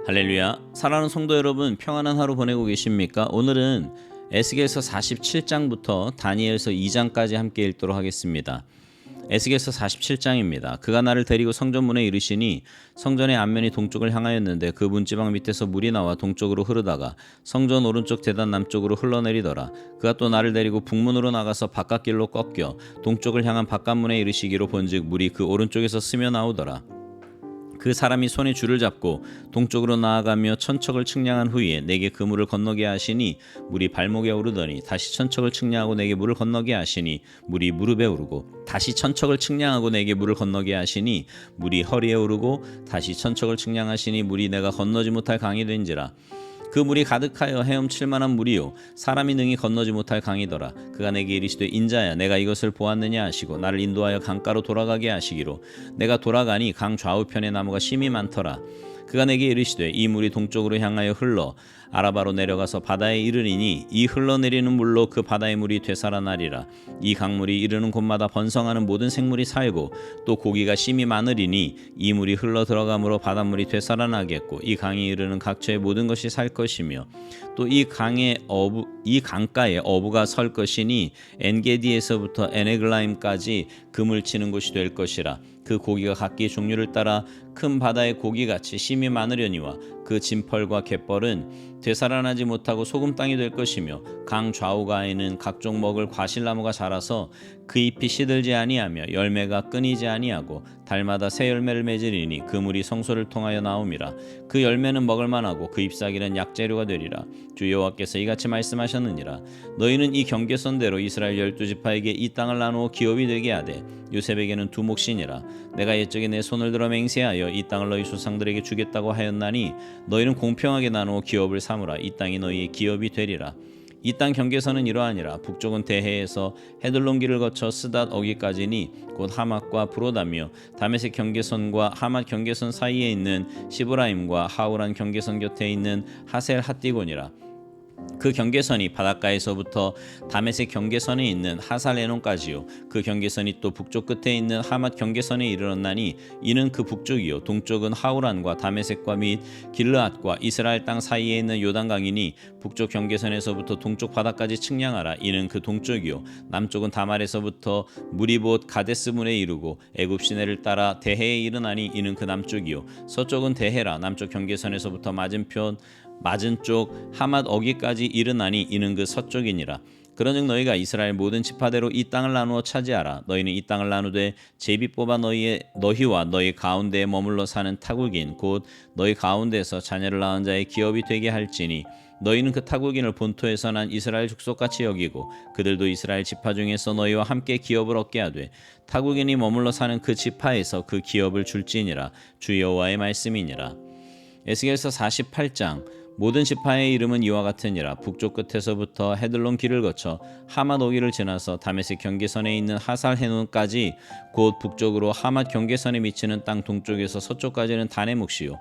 할렐루야. 사랑하는 성도 여러분, 평안한 하루 보내고 계십니까? 오늘은 에스겔서 47장부터 다니엘서 2장까지 함께 읽도록 하겠습니다. 에스겔서 47장입니다. 그가 나를 데리고 성전문에 이르시니 성전의 앞면이 동쪽을 향하였는데 그 문지방 밑에서 물이 나와 동쪽으로 흐르다가 성전 오른쪽 대단 남쪽으로 흘러내리더라. 그가 또 나를 데리고 북문으로 나가서 바깥길로 꺾여 동쪽을 향한 바깥문에 이르시기로 본즉 물이 그 오른쪽에서 스며 나오더라. 그 사람이 손에 줄을 잡고 동쪽으로 나아가며 천척을 측량한 후에 내게 그 물을 건너게 하시니 물이 발목에 오르더니 다시 천척을 측량하고 내게 물을 건너게 하시니 물이 무릎에 오르고 다시 천척을 측량하고 내게 물을 건너게 하시니 물이 허리에 오르고 다시 천척을 측량하시니 물이 내가 건너지 못할 강이 된지라. 그 물이 가득하여 헤엄칠 만한 물이요 사람이 능히 건너지 못할 강이더라. 그가 내게 이르시되 인자야 내가 이것을 보았느냐 하시고 나를 인도하여 강가로 돌아가게 하시기로 내가 돌아가니 강 좌우편에 나무가 심이 많더라. 그가 내게 이르시되 이 물이 동쪽으로 향하여 흘러 아라바로 내려가서 바다에 이르리니 이 흘러내리는 물로 그 바다의 물이 되살아나리라. 이 강물이 이르는 곳마다 번성하는 모든 생물이 살고 또 고기가 심이 많으리니 이 물이 흘러 들어가므로 바닷물이 되살아나겠고 이 강이 이르는 각처의 모든 것이 살 것이며 또 이 강가에 어부가 설 것이니 엔게디에서부터 에네글라임까지 그물 치는 곳이 될 것이라. 그 고기가 각기 종류를 따라 큰 바다의 고기같이 심이 많으려니와 그 진펄과 갯벌은 되살아나지 못하고 소금 땅이 될 것이며 강 좌우가에는 각종 먹을 과실나무가 자라서 그 잎이 시들지 아니하며 열매가 끊이지 아니하고 달마다 새 열매를 맺으리니 그 물이 성소를 통하여 나옴이라. 그 열매는 먹을 만하고 그 잎사귀는 약재료가 되리라. 주 여호와께서 이같이 말씀하셨느니라. 너희는 이 경계선대로 이스라엘 12지파에게 이 땅을 나누어 기업이 되게 하되 요셉에게는 두 몫이니라. 내가 옛적에 내 손을 들어 맹세하여 이 땅을 너희 조상들에게 주겠다고 하였나니 너희는 공평하게 나누어 기업을 삼으라. 이 땅이 너희의 기업이 되리라. 이 땅 경계선은 이러하니라. 북쪽은 대해에서 헤들론길을 거쳐 스닷 어기까지니 곧 하맛과 브로다며 다메섹 경계선과 하맛 경계선 사이에 있는 시브라임과 하우란 경계선 곁에 있는 하셀 핫디곤이라. 그 경계선이 바닷가에서부터 다메섹 경계선에 있는 하살레논까지요. 그 경계선이 또 북쪽 끝에 있는 하맛 경계선에 이르렀나니 이는 그 북쪽이요. 동쪽은 하우란과 다메섹과 및 길르앗과 이스라엘 땅 사이에 있는 요단강이니 북쪽 경계선에서부터 동쪽 바다까지 측량하라. 이는 그 동쪽이요. 남쪽은 다말에서부터 무리봇 가데스문에 이르고 애굽 시내를 따라 대해에 이르나니 이는 그 남쪽이요. 서쪽은 대해라. 남쪽 경계선에서부터 맞은 쪽 하맛 어기까지 이르나니 이는 그 서쪽이니라. 그러즉 너희가 이스라엘 모든 지파대로 이 땅을 나누어 차지하라. 너희는 이 땅을 나누되 제비 뽑아 너희와 너희 가운데에 머물러 사는 타국인 곧 너희 가운데에서 자녀를 낳은 자의 기업이 되게 할지니 너희는 그 타국인을 본토에서 난 이스라엘 족속같이 여기고 그들도 이스라엘 지파 중에서 너희와 함께 기업을 얻게 하되 타국인이 머물러 사는 그 지파에서 그 기업을 줄지니라. 주 여호와의 말씀이니라. 에스겔서 48장. 모든 지파의 이름은 이와 같으니라. 북쪽 끝에서부터 헤들론 길을 거쳐 하맛 오기를 지나서 다메섹 경계선에 있는 하살 헤논까지 곧 북쪽으로 하맛 경계선에 미치는 땅 동쪽에서 서쪽까지는 단의 몫이요.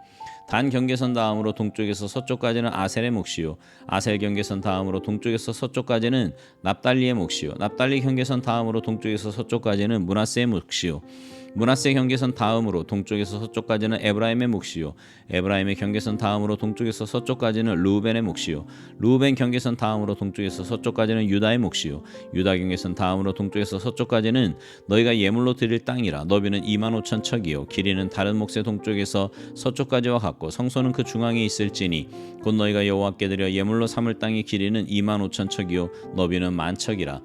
단 경계선 다음으로 동쪽에서 서쪽까지는 아셀의 몫이요. 아셀 경계선 다음으로 동쪽에서 서쪽까지는 납달리의 몫이요. 납달리 경계선 다음으로 동쪽에서 서쪽까지는 므낫세의 몫이요. 므낫세 경계선 다음으로 동쪽에서 서쪽까지는 에브라임의 몫이요. 에브라임의 경계선 다음으로 동쪽에서 서쪽까지는 르우벤의 몫이요. 르우벤 경계선 다음으로 동쪽에서 서쪽까지는 유다의 몫이요. 유다 경계선 다음으로 동쪽에서 서쪽까지는 너희가 예물로 드릴 땅이라. 너비는 25,000 척이요. 길이는 다른 몫의 동쪽에서 서쪽까지와 같고 성소는 그 중앙에 있을지니 곧 너희가 여호와께 드려 예물로 삼을 땅의 길이는 25,000 척이요. 너비는 10,000척이라.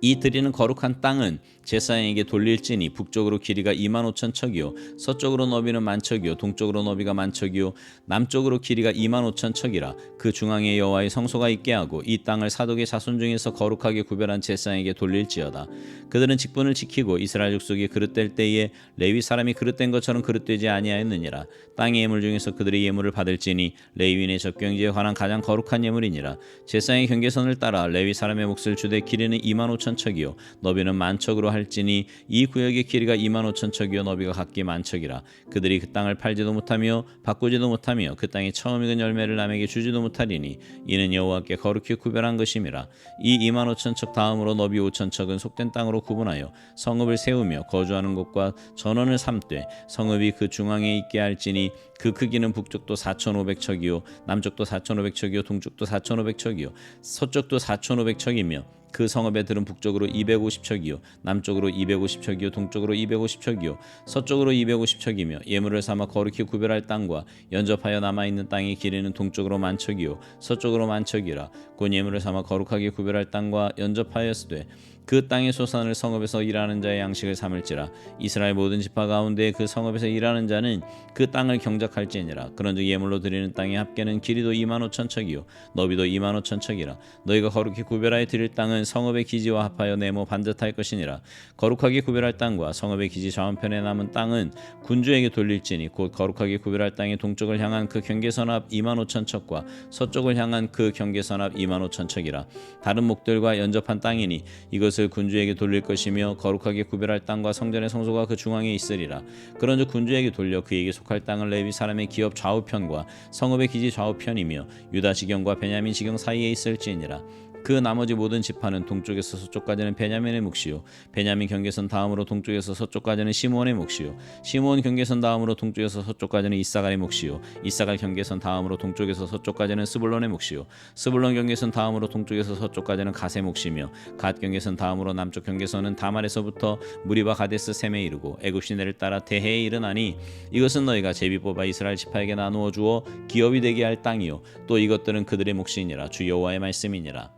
이 드리는 거룩한 땅은 제사장에게 돌릴지니 북쪽으로 길이가 25,000 척이요 서쪽으로 너비는 10,000척이요 동쪽으로 너비가 10,000척이요 남쪽으로 길이가 25,000 척이라. 그 중앙에 여호와의 성소가 있게 하고 이 땅을 사독의 자손 중에서 거룩하게 구별한 제사장에게 돌릴지어다. 그들은 직분을 지키고 이스라엘 족속이 그릇될 때에 레위 사람이 그릇된 것처럼 그릇되지 아니하였느니라. 땅의 예물 중에서 그들의 예물을 받을지니 레위인의 적경지에 관한 가장 거룩한 예물이니라. 제사장의 경계선을 따라 레위 사람의 몫을 주되 길이는 25,000 척이요 너비는 10,000척으로 할지니 이 구역의 길이가 25,000 척이요 너비가 각기 10,000척이라. 그들이 그 땅을 팔지도 못하며 바꾸지도 못하며 그 땅에 처음 익은 열매를 남에게 주지도 못하리니 이는 여호와께 거룩히 구별한 것임이라. 이 25,000척 다음으로 너비 5,000척은 속된 땅으로 성읍으로 구분하여 성읍을 세우며 거주하는 곳과 전원을 삼되 성읍이 그 중앙에 있게 할지니 그 크기는 북쪽도 4,500척이요 남쪽도 4,500척이요 동쪽도 4,500척이요 서쪽도 4,500척이며 그 성읍의 들은 북쪽으로 250척이요 남쪽으로 250척이요 동쪽으로 250척이요 서쪽으로 250척이며 예물을 삼아 거룩히 구별할 땅과 연접하여 남아있는 땅의 길이는 동쪽으로 만척이요 서쪽으로 만척이라. 곧 예물을 삼아 거룩하게 구별할 땅과 연접하였으되 그 땅의 소산을 성읍에서 일하는 자의 양식을 삼을지라. 이스라엘 모든 지파 가운데 그 성읍에서 일하는 자는 그 땅을 경작할지니라. 그런즉 예물로 드리는 땅의 합계는 길이도 25,000척이요 너비도 25,000척이라. 너희가 거룩히 구별하여 드릴 땅은 성읍의 기지와 합하여 네모 반듯할 것이니라. 거룩하게 구별할 땅과 성읍의 기지 좌우편에 남은 땅은 군주에게 돌릴지니 곧 거룩하게 구별할 땅의 동쪽을 향한 그 경계선 앞 25,000척과 서쪽을 향한 그 경계선 앞 25,000척이라. 다른 목들과 연접한 땅이니 이것을 군주에게 돌릴 것이며 거룩하게 구별할 땅과 성전의 성소가 그 중앙에 있으리라. 그런즉 군주에게 돌려 그에게 속할 땅을 레위 사람의 기업 좌우편과 성읍의 기지 좌우편이며 유다 지경과 베냐민 지경 사이에 있을지니라. 그 나머지 모든 지파는 동쪽에서 서쪽까지는 베냐민의 몫이요 베냐민 경계선 다음으로 동쪽에서 서쪽까지는 시므온의 몫이요 시므온 경계선 다음으로 동쪽에서 서쪽까지는 이사갈의 몫이요 이사갈 경계선 다음으로 동쪽에서 서쪽까지는 스불론의 몫이요 스불론 경계선 다음으로 동쪽에서 서쪽까지는 갓의 몫이며 갓 경계선 다음으로 남쪽 경계선은 다말에서부터 무리바 가데스 셈에 이르고 애굽 시내를 따라 대해에 이르나니 이것은 너희가 제비 뽑아 이스라엘 지파에게 나누어 주어 기업이 되게 할 땅이요 또 이것들은 그들의 몫이니라. 주 여호와의 말씀이니라.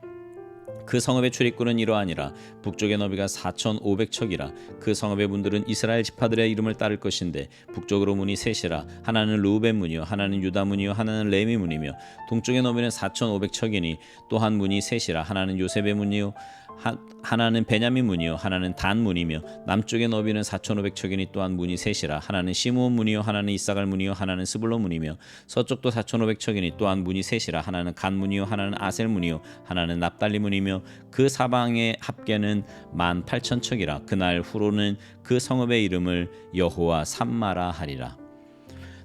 그 성읍의 출입구는 이러하니라. 북쪽의 너비가 4,500척이라. 그 성읍의 문들은 이스라엘 지파들의 이름을 따를 것인데 북쪽으로 문이 셋이라. 하나는 르우벤 문이요 하나는 유다 문이요 하나는 레미 문이며 동쪽의 너비는 4,500척이니 또 한 문이 셋이라. 하나는 요셉의 문이요 하나는 베냐민 문이요 하나는 단 문이며 남쪽의 너비는 4,500척이니 또한 문이 셋이라. 하나는 시므온 문이요 하나는 이사갈 문이요 하나는 스불론 문이며 서쪽도 4,500척이니 또한 문이 셋이라. 하나는 간 문이요 하나는 아셀 문이요 하나는 납달리 문이며 그 사방의 합계는 18,000척이라. 그날 후로는 그 성읍의 이름을 여호와 삼마라 하리라.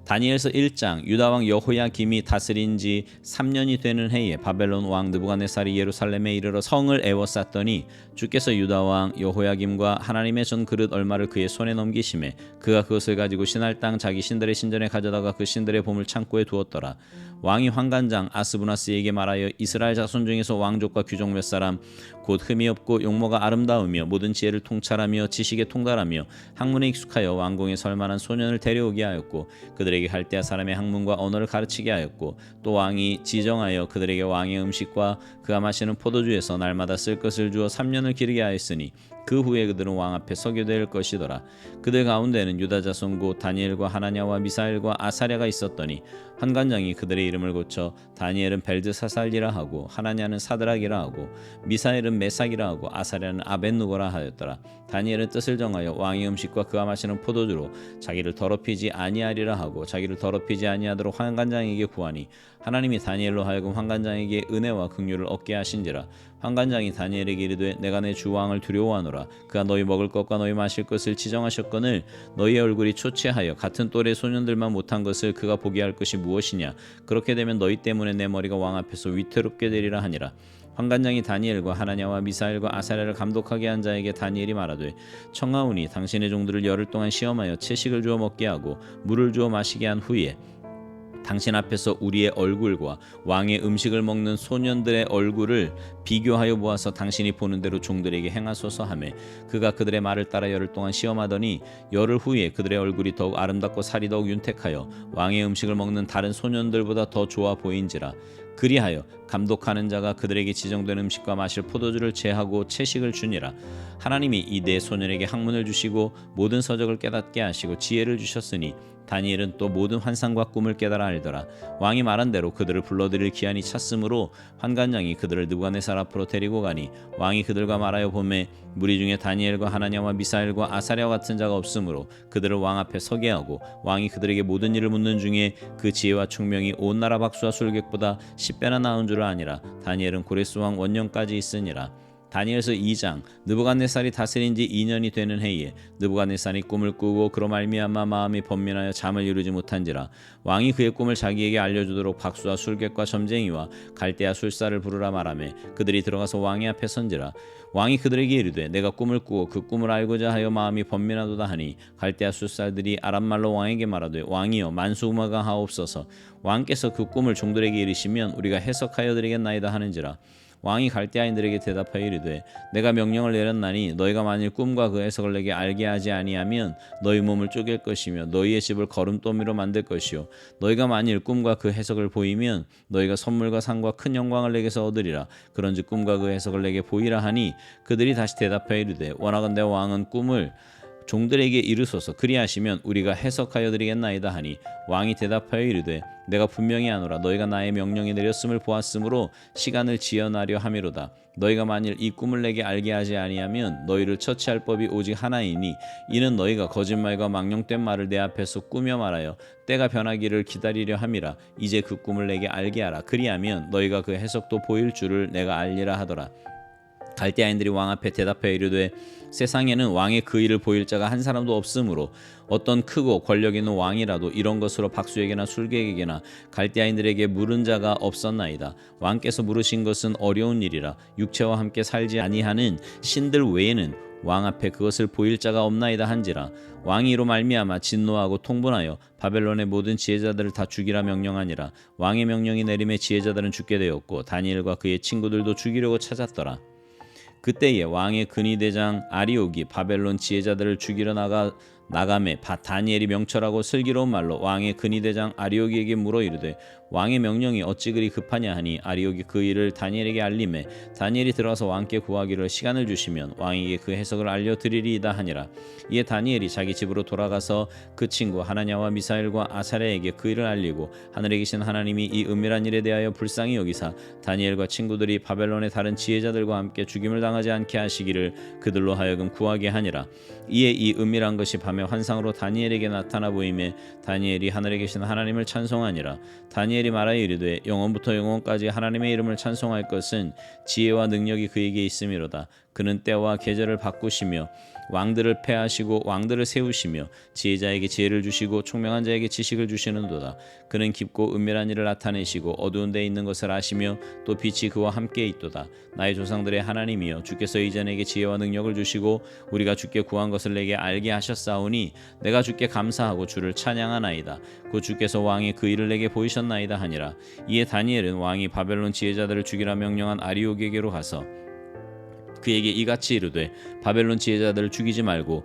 다니엘서 1장. 유다 왕 여호야김이 다스린 지 3년이 되는 해에 바벨론 왕 느부갓네살이 예루살렘에 이르러 성을 에워쌌더니 주께서 유다 왕 여호야김과 하나님의 전 그릇 얼마를 그의 손에 넘기심에 그가 그것을 가지고 신할 땅 자기 신들의 신전에 가져다가 그 신들의 보물 창고에 두었더라. 왕이 환관장 아스부나스에게 말하여 이스라엘 자손 중에서 왕족과 귀족 몇 사람 곧 흠이 없고 용모가 아름다우며 모든 지혜를 통찰하며 지식에 통달하며 학문에 익숙하여 왕궁에 설 만한 소년을 데려오게 하였고 그들에게 갈대아 사람의 학문과 언어를 가르치게 하였고 또 왕이 지정하여 그들에게 왕의 음식과 그가 마시는 포도주에서 날마다 쓸 것을 주어 3년을 기르게 하였으니 그 후에 그들은 왕 앞에 서게 될 것이더라. 그들 가운데는 유다 자손 곧 다니엘과 하나냐와 미사엘과 아사랴가 있었더니 환관장이 그들의 이름을 고쳐 다니엘은 벨드사살이라 하고 하나냐는 사드락이라 하고 미사엘은 메삭이라 하고 아사랴는 아벳누고라 하였더라. 다니엘은 뜻을 정하여 왕의 음식과 그가 마시는 포도주로 자기를 더럽히지 아니하리라 하고 자기를 더럽히지 아니하도록 환관장에게 구하니 하나님이 다니엘로 하여금 환관장에게 은혜와 긍휼을 얻게 하신지라. 환관장이 다니엘에게 이르되 내가 내 주 왕을 두려워하노라. 그가 너희 먹을 것과 너희 마실 것을 지정하셨거늘 너희의 얼굴이 초췌하여 같은 또래 소년들만 못한 것을 그가 보게 할 것이 무엇이냐. 그렇게 되면 너희 때문에 내 머리가 왕 앞에서 위태롭게 되리라 하니라. 환관장이 다니엘과 하나냐와 미사엘과 아사랴를 감독하게 한 자에게 다니엘이 말하되 청하오니 당신의 종들을 열흘 동안 시험하여 채식을 주어 먹게 하고 물을 주어 마시게 한 후에 당신 앞에서 우리의 얼굴과 왕의 음식을 먹는 소년들의 얼굴을 비교하여 보아서 당신이 보는 대로 종들에게 행하소서 하매 그가 그들의 말을 따라 열흘 동안 시험하더니 열흘 후에 그들의 얼굴이 더욱 아름답고 살이 더욱 윤택하여 왕의 음식을 먹는 다른 소년들보다 더 좋아 보인지라. 그리하여 감독하는 자가 그들에게 지정된 음식과 마실 포도주를 제하고 채식을 주니라. 하나님이 이 네 소년에게 학문을 주시고 모든 서적을 깨닫게 하시고 지혜를 주셨으니 다니엘은 또 모든 환상과 꿈을 깨달아 알더라. 왕이 말한 대로 그들을 불러들일 기한이 찼으므로 환관장이 그들을 느부갓네살 앞으로 데리고 가니 왕이 그들과 말하여 보매 무리 중에 다니엘과 하나냐와 미사엘과 아사랴 같은 자가 없으므로 그들을 왕 앞에 서게 하고 왕이 그들에게 모든 일을 묻는 중에 그 지혜와 총명이 온 나라 박수와 술객보다 10배나 나은 줄 아니라. 다니엘은 고레스 왕 원년까지 있으니라. 다니엘서 2장. 느부갓네살이 다스린 지 2년이 되는 해에 느부갓네살이 꿈을 꾸고 그로 말미암아 마음이 번민하여 잠을 이루지 못한지라. 왕이 그의 꿈을 자기에게 알려주도록 박수와 술객과 점쟁이와 갈대아 술사를 부르라 말하매 그들이 들어가서 왕의 앞에 선지라. 왕이 그들에게 이르되 내가 꿈을 꾸고 그 꿈을 알고자 하여 마음이 번민하도다 하니 갈대아 술사들이 아람말로 왕에게 말하되 왕이여 만수무강하옵소서. 왕께서 그 꿈을 종들에게 이르시면 우리가 해석하여 드리겠나이다 하는지라. 왕이 갈대아인들에게 대답하여 이르되 내가 명령을 내렸나니 너희가 만일 꿈과 그 해석을 내게 알게 하지 아니하면 너희 몸을 쪼갤 것이며 너희의 집을 거름더미로 만들 것이요 너희가 만일 꿈과 그 해석을 보이면 너희가 선물과 상과 큰 영광을 내게서 얻으리라. 그런즉 꿈과 그 해석을 내게 보이라 하니 그들이 다시 대답하여 이르되 원하건대 왕은 꿈을 종들에게 이르소서. 그리하시면 우리가 해석하여 드리겠나이다 하니 왕이 대답하여 이르되 내가 분명히 아노라. 너희가 나의 명령이 내렸음을 보았으므로 시간을 지연하려 함이로다. 너희가 만일 이 꿈을 내게 알게 하지 아니하면 너희를 처치할 법이 오직 하나이니 이는 너희가 거짓말과 망령된 말을 내 앞에서 꾸며 말하여 때가 변하기를 기다리려 함이라. 이제 그 꿈을 내게 알게 하라. 그리하면 너희가 그 해석도 보일 줄을 내가 알리라 하더라. 갈대아인들이 왕 앞에 대답하여 이르되 세상에는 왕의 그 일을 보일 자가 한 사람도 없으므로 어떤 크고 권력 있는 왕이라도 이런 것으로 박수에게나 술객에게나 갈대아인들에게 물은 자가 없었나이다. 왕께서 물으신 것은 어려운 일이라. 육체와 함께 살지 아니하는 신들 외에는 왕 앞에 그것을 보일 자가 없나이다 한지라. 왕이 이로 말미암아 진노하고 통분하여 바벨론의 모든 지혜자들을 다 죽이라 명령하니라. 왕의 명령이 내림에 지혜자들은 죽게 되었고 다니엘과 그의 친구들도 죽이려고 찾았더라. 그때에 왕의 근위대장 아리옥이 바벨론 지혜자들을 죽이러 나가매 다니엘이 명철하고 슬기로운 말로 왕의 근위대장 아리옥에게 물어 이르되 왕의 명령이 어찌 그리 급하냐 하니 아리옥이 그 일을 다니엘에게 알림해 다니엘이 들어가서 왕께 구하기를 시간을 주시면 왕에게 그 해석을 알려드리리이다 하니라. 이에 다니엘이 자기 집으로 돌아가서 그 친구 하나냐와 미사엘과 아사랴에게 그 일을 알리고 하늘에 계신 하나님이 이 은밀한 일에 대하여 불쌍히 여기사 다니엘과 친구들이 바벨론의 다른 지혜자들과 함께 죽임을 당하지 않게 하시기를 그들로 하여금 구하게 하니라. 이에 이 은밀한 것이 밤에 환상으로 다니엘에게 나타나 보이매 다니엘이 하늘에 계신 하나님을 찬송하니라. 다니엘이 말하여 이르되 영원부터 영원까지 하나님의 이름을 찬송할 것은 지혜와 능력이 그에게 있음이로다. 그는 때와 계절을 바꾸시며 왕들을 패하시고 왕들을 세우시며 지혜자에게 지혜를 주시고 총명한 자에게 지식을 주시는도다. 그는 깊고 은밀한 일을 나타내시고 어두운 데 있는 것을 아시며 또 빛이 그와 함께 있도다. 나의 조상들의 하나님이여 주께서 이전에게 지혜와 능력을 주시고 우리가 주께 구한 것을 내게 알게 하셨사오니 내가 주께 감사하고 주를 찬양하나이다. 곧 주께서 왕의 그 일을 내게 보이셨나이다 하니라. 이에 다니엘은 왕이 바벨론 지혜자들을 죽이라 명령한 아리옥에게로 가서 그에게 이같이 이르되 바벨론 지혜자들을 죽이지 말고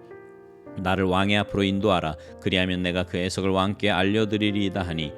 나를 왕의 앞으로 인도하라. 그리하면 내가 그 해석을 왕께 알려드리리이다 하니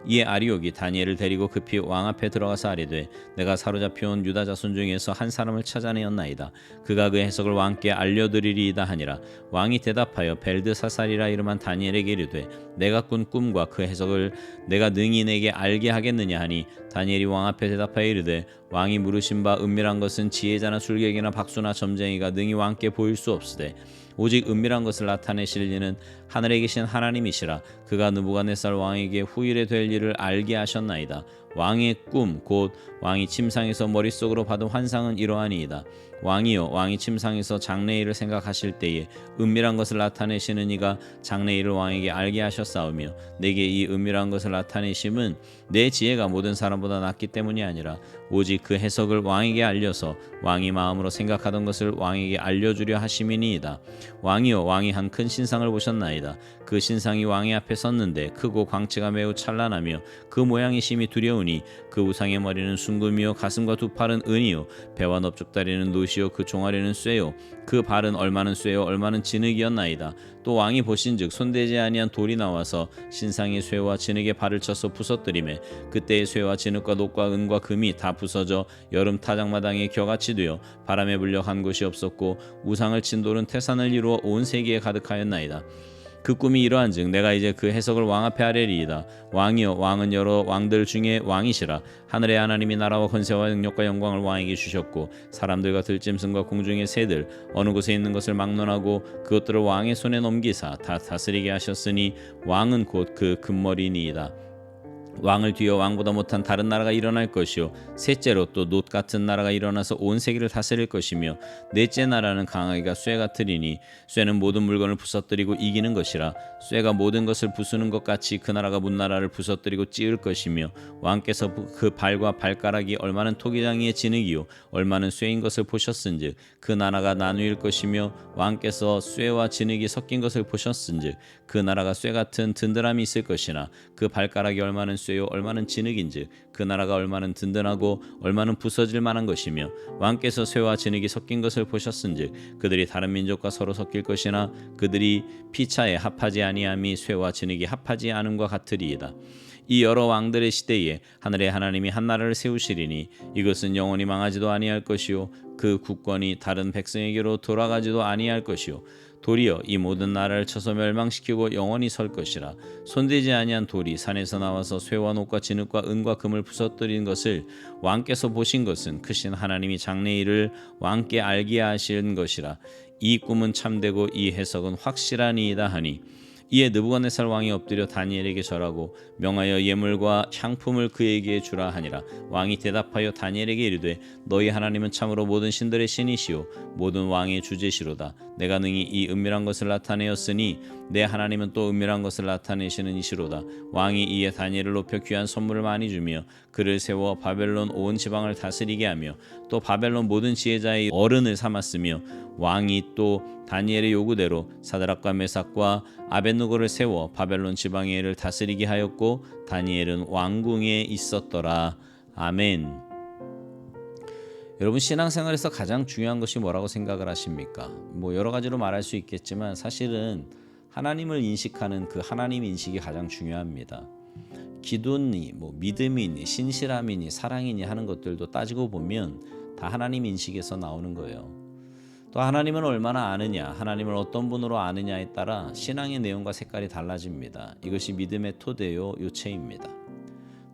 이에 아리옥이 다니엘을 데리고 급히 왕 앞에 들어가서 아뢰되 내가 사로잡혀온 유다 자손 중에서 한 사람을 찾아내었나이다. 그가 그 해석을 왕께 알려드리리이다 하니라. 왕이 대답하여 벨드사살이라 이름한 다니엘에게 이르되 내가 꾼 꿈과 그 해석을 내가 능히 내게 알게 하겠느냐 하니 다니엘이 왕 앞에 대답하여 이르되 왕이 물으신 바 은밀한 것은 지혜자나 술객이나 박수나 점쟁이가 능히 왕께 보일 수 없으되 오직 은밀한 것을 나타내실 이는 하늘에 계신 하나님이시라. 그가 느부갓네살 왕에게 후일에 될 일을 알게 하셨나이다. 왕의 꿈 곧 왕이 침상에서 머릿속으로 받은 환상은 이러하니이다. 왕이여 왕이 침상에서 장래일을 생각하실 때에 은밀한 것을 나타내시는 이가 장래일을 왕에게 알게 하셨사오며 내게 이 은밀한 것을 나타내심은 내 지혜가 모든 사람보다 낫기 때문이 아니라 오직 그 해석을 왕에게 알려서 왕이 마음으로 생각하던 것을 왕에게 알려주려 하심이니이다. 왕이여 왕이 한 큰 신상을 보셨나이다. 그 신상이 왕의 앞에 섰는데 크고 광채가 매우 찬란하며 그 모양이 심히 두려우니 그 우상의 머리는 순금이요 가슴과 두 팔은 은이요 배와 넙죽다리는 노시요 그 종아리는 쇠요 그 발은 얼마는 쇠요 얼마는 진흙이었나이다. 또 왕이 보신즉 손대지 아니한 돌이 나와서 신상의 쇠와 진흙의 발을 쳐서 부서뜨리매 그때의 쇠와 진흙과 녹과 은과 금이 다 부서져 여름 타작마당에 겨같이 되어 바람에 불려 간 곳이 없었고 우상을 친 돌은 태산을 이루어 온 세계에 가득하였나이다. 그 꿈이 이러한즉 내가 이제 그 해석을 왕 앞에 아뢰리이다. 왕이여 왕은 여러 왕들 중에 왕이시라. 하늘의 하나님이 나라와 권세와 능력과 영광을 왕에게 주셨고 사람들과 들짐승과 공중의 새들 어느 곳에 있는 것을 막론하고 그것들을 왕의 손에 넘기사 다 다스리게 하셨으니 왕은 곧 그 금머리니이다. 왕을 뒤어 왕보다 못한 다른 나라가 일어날 것이요 셋째로 또 놋 같은 나라가 일어나서 온 세계를 다스릴 것이며 넷째 나라는 강하기가 쇠 같으리니 쇠는 모든 물건을 부서뜨리고 이기는 것이라 쇠가 모든 것을 부수는 것 같이 그 나라가 문나라를 부서뜨리고 찌을 것이며 왕께서 그 발과 발가락이 얼마는 토기장이의 진흙이요 얼마는 쇠인 것을 보셨은즉 그 나라가 나누일 것이며 왕께서 쇠와 진흙이 섞인 것을 보셨은즉 그 나라가 쇠 같은 든든함이 있을 것이나 그 발가락이 얼마는 쇠요 얼마는 진흙인즉 그 나라가 얼마는 든든하고 얼마는 부서질 만한 것이며 왕께서 쇠와 진흙이 섞인 것을 보셨은즉 그들이 다른 민족과 서로 섞일 것이나 그들이 피차에 합하지 아니함이 쇠와 진흙이 합하지 않음과 같으리이다. 이 여러 왕들의 시대에 하늘의 하나님이 한 나라를 세우시리니 이것은 영원히 망하지도 아니할 것이요 그 국권이 다른 백성에게로 돌아가지도 아니할 것이요 도리어 이 모든 나라를 쳐서 멸망시키고 영원히 설 것이라. 손대지 아니한 돌이 산에서 나와서 쇠와 놋과 진흙과 은과 금을 부서뜨린 것을 왕께서 보신 것은 크신 하나님이 장래일을 왕께 알게 하신 것이라. 이 꿈은 참되고 이 해석은 확실하니이다 하니 이에 느부갓네살 왕이 엎드려 다니엘에게 절하고 명하여 예물과 향품을 그에게 주라 하니라. 왕이 대답하여 다니엘에게 이르되 너희 하나님은 참으로 모든 신들의 신이시요 모든 왕의 주제시로다. 내가 능히 이 은밀한 것을 나타내었으니 내 하나님은 또 은밀한 것을 나타내시는 이시로다. 왕이 이에 다니엘을 높여 귀한 선물을 많이 주며 그를 세워 바벨론 온 지방을 다스리게 하며 또 바벨론 모든 지혜자의 어른을 삼았으며 왕이 또 다니엘의 요구대로 사드락과 메삭과 아벳느고를 세워 바벨론 지방의 일을 다스리게 하였고 다니엘은 왕궁에 있었더라. 아멘. 여러분 신앙생활에서 가장 중요한 것이 뭐라고 생각을 하십니까? 여러 가지로 말할 수 있겠지만 사실은 하나님을 인식하는 그 하나님 인식이 가장 중요합니다. 기도니 믿음이니 신실함이니 사랑이니 하는 것들도 따지고 보면 다 하나님 인식에서 나오는 거예요. 또 하나님은 얼마나 아느냐, 하나님을 어떤 분으로 아느냐에 따라 신앙의 내용과 색깔이 달라집니다. 이것이 믿음의 토대요 요체입니다.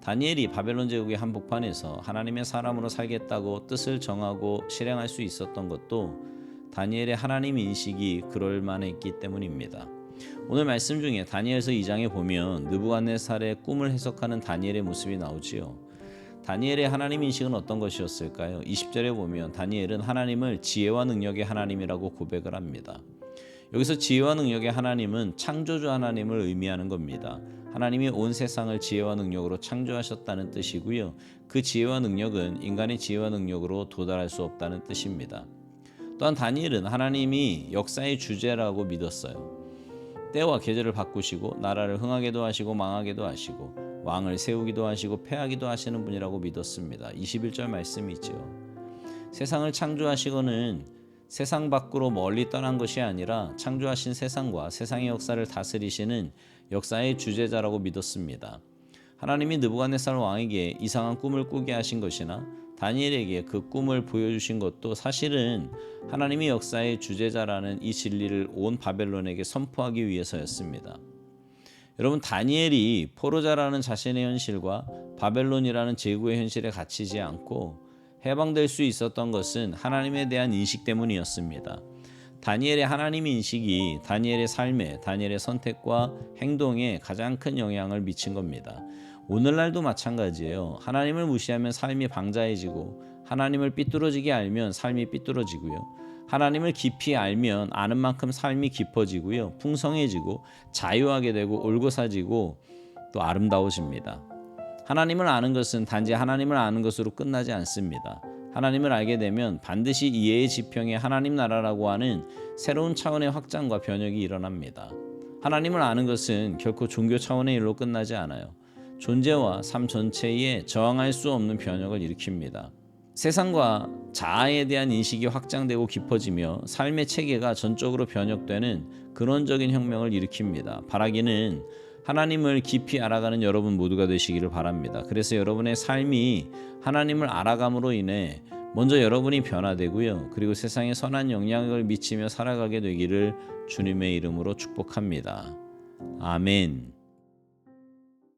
다니엘이 바벨론 제국의 한복판에서 하나님의 사람으로 살겠다고 뜻을 정하고 실행할 수 있었던 것도 다니엘의 하나님 인식이 그럴 만했기 때문입니다. 오늘 말씀 중에 다니엘서 2장에 보면 느부갓네살의 꿈을 해석하는 다니엘의 모습이 나오지요. 다니엘의 하나님 인식은 어떤 것이었을까요? 20절에 보면 다니엘은 하나님을 지혜와 능력의 하나님이라고 고백을 합니다. 여기서 지혜와 능력의 하나님은 창조주 하나님을 의미하는 겁니다. 하나님이 온 세상을 지혜와 능력으로 창조하셨다는 뜻이고요. 그 지혜와 능력은 인간의 지혜와 능력으로 도달할 수 없다는 뜻입니다. 또한 다니엘은 하나님이 역사의 주제라고 믿었어요. 때와 계절을 바꾸시고 나라를 흥하게도 하시고 망하게도 하시고 왕을 세우기도 하시고 패하기도 하시는 분이라고 믿었습니다. 21절 말씀이 있죠. 세상을 창조하시고는 세상 밖으로 멀리 떠난 것이 아니라 창조하신 세상과 세상의 역사를 다스리시는 역사의 주제자라고 믿었습니다. 하나님이 느부갓네살 왕에게 이상한 꿈을 꾸게 하신 것이나 다니엘에게 그 꿈을 보여주신 것도 사실은 하나님이 역사의 주제자라는 이 진리를 온 바벨론에게 선포하기 위해서였습니다. 여러분 다니엘이 포로자라는 자신의 현실과 바벨론이라는 제국의 현실에 갇히지 않고 해방될 수 있었던 것은 하나님에 대한 인식 때문이었습니다. 다니엘의 하나님 인식이 다니엘의 삶에 다니엘의 선택과 행동에 가장 큰 영향을 미친 겁니다. 오늘날도 마찬가지예요. 하나님을 무시하면 삶이 방자해지고 하나님을 삐뚤어지게 알면 삶이 삐뚤어지고요. 하나님을 깊이 알면 아는 만큼 삶이 깊어지고요. 풍성해지고 자유하게 되고 올곧아지고 또 아름다워집니다. 하나님을 아는 것은 단지 하나님을 아는 것으로 끝나지 않습니다. 하나님을 알게 되면 반드시 이해의 지평에 하나님 나라라고 하는 새로운 차원의 확장과 변혁이 일어납니다. 하나님을 아는 것은 결코 종교 차원의 일로 끝나지 않아요. 존재와 삶 전체에 저항할 수 없는 변혁을 일으킵니다. 세상과 자아에 대한 인식이 확장되고 깊어지며 삶의 체계가 전적으로 변혁되는 근원적인 혁명을 일으킵니다. 바라기는 하나님을 깊이 알아가는 여러분 모두가 되시기를 바랍니다. 그래서 여러분의 삶이 하나님을 알아감으로 인해 먼저 여러분이 변화되고요. 그리고 세상에 선한 영향을 미치며 살아가게 되기를 주님의 이름으로 축복합니다. 아멘.